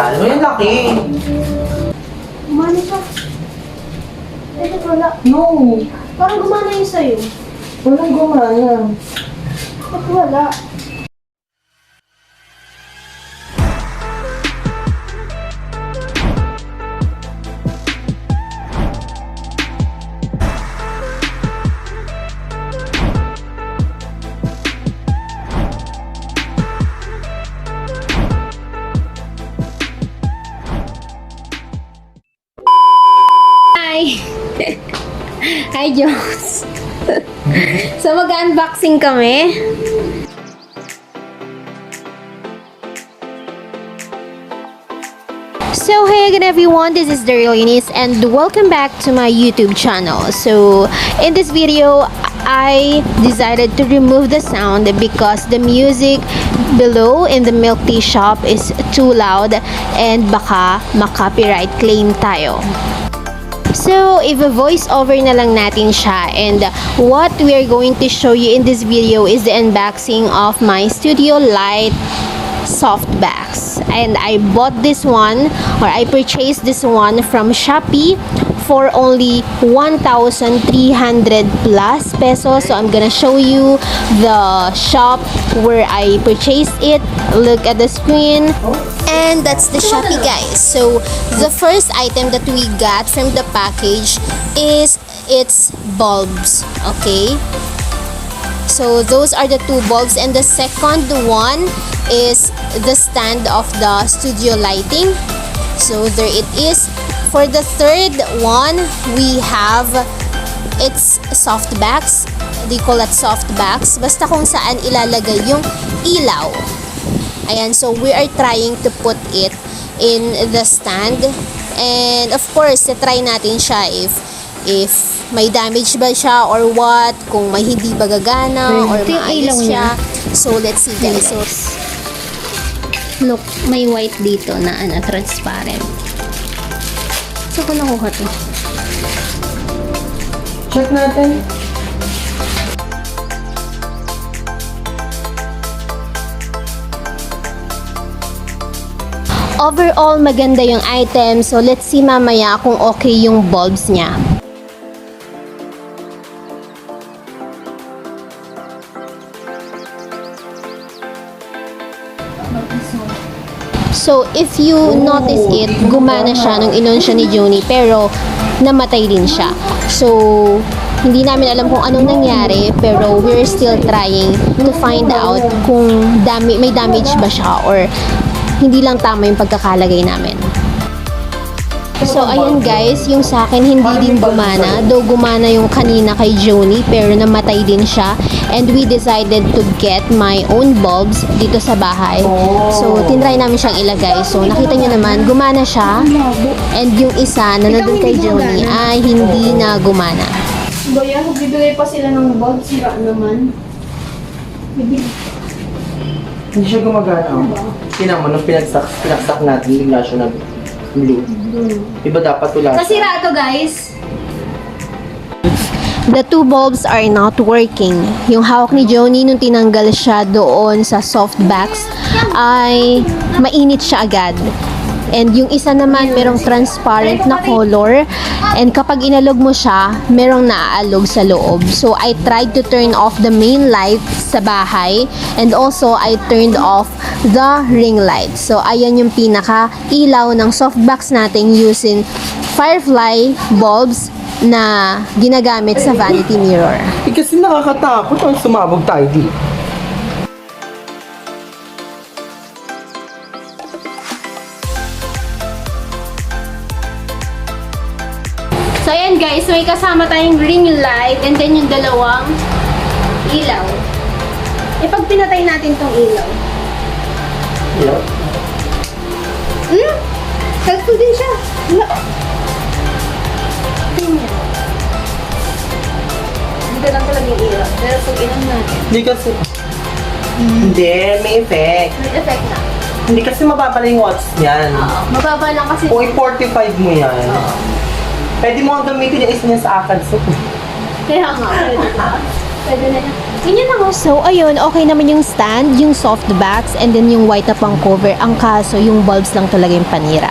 Ano yung laki? Gumana siya. Ito wala. No. Parang gumana yun sa'yo. Walang gumana. Ba't wala? Hi! Hi, Jones! So, mag-unboxing kami. So, hey again everyone, this is DaReal Younice and welcome back to my YouTube channel. So, in this video, I decided to remove the sound because the music below in the milk tea shop is too loud and baka ma-copyright claim tayo. So, if a voiceover na lang natin siya, and what we are going to show you in this video is the unboxing of my Studio Light Softbox. And I bought this one, or I purchased this one from Shopee for only 1,300 plus pesos. So, I'm gonna show you the shop where I purchased it. Look at the screen. And that's the Shopee, guys. So, the first item that we got from the package is its bulbs. Okay? So, those are the two bulbs. And the second one is the stand of the studio lighting. So, there it is. For the third one, we have its softbox. They call it softbox. Basta kung saan ilalagay yung ilaw. Ayan, so we are trying to put it in the stand. And of course, try natin siya if may damage ba siya or what, kung may hindi ba gagana or maayos siya. So let's see, guys. So, Look, may white dito na transparent. So, ko nakuha to. Check natin. Overall, maganda yung item. So, let's see mamaya kung okay yung bulbs niya. So, if you notice it, gumana siya nung inunsyo ni Joni, pero namatay din siya. So, hindi namin alam kung anong nangyari, pero we're still trying to find out kung may damage ba siya or hindi lang tama yung pagkakalagay namin. So, ayan guys, yung sa akin hindi din gumana. Though gumana yung kanina kay Joni, pero namatay din siya. And we decided to get my own bulbs dito sa bahay. So, tinry namin siyang ilagay. So, nakita nyo naman, gumana siya. And yung isa na nandun kay Joni ay hindi na gumana. Boya, bibigay pa sila ng bulb. Sira naman. Hindi siya gumagana. Tingnan mo, nung pinagsak natin, bigla siya nag-blue. Iba dapat wala siya. Nasira ito, guys. The two bulbs are not working. Yung hawak ni Joni nung tinanggal siya doon sa softbox ay mainit siya agad. And yung isa naman merong transparent na color, and kapag inalog mo siya, merong naaalog sa loob. So I tried to turn off the main light sa bahay, and also I turned off the ring light. So ayan yung pinaka ilaw ng softbox natin using firefly bulbs na ginagamit sa vanity mirror. Kasi nakakatakot ang sumabog tayo dito. So, ayan guys, may kasama tayong ring light and then yung dalawang ilaw. Pag pinatay natin tong ilaw. Ilaw? Helpful din siya. Tingnan. Dito lang talaga yung ilaw. Pero pag inom natin, Hindi kasi... Hindi, may effect. may effect na. Hindi kasi mababa yung watts niyan. Mababa lang kasi. Kung i-45 mo yan, pwede mo ang gamitin yung isa niya sa agad. So, Kaya nga, pwede na. Pwede na yan. Ganyan lang oh. So, ayun, okay naman yung stand, yung softbox, and then yung white na pang cover. Ang kaso, yung bulbs lang talaga yung panira.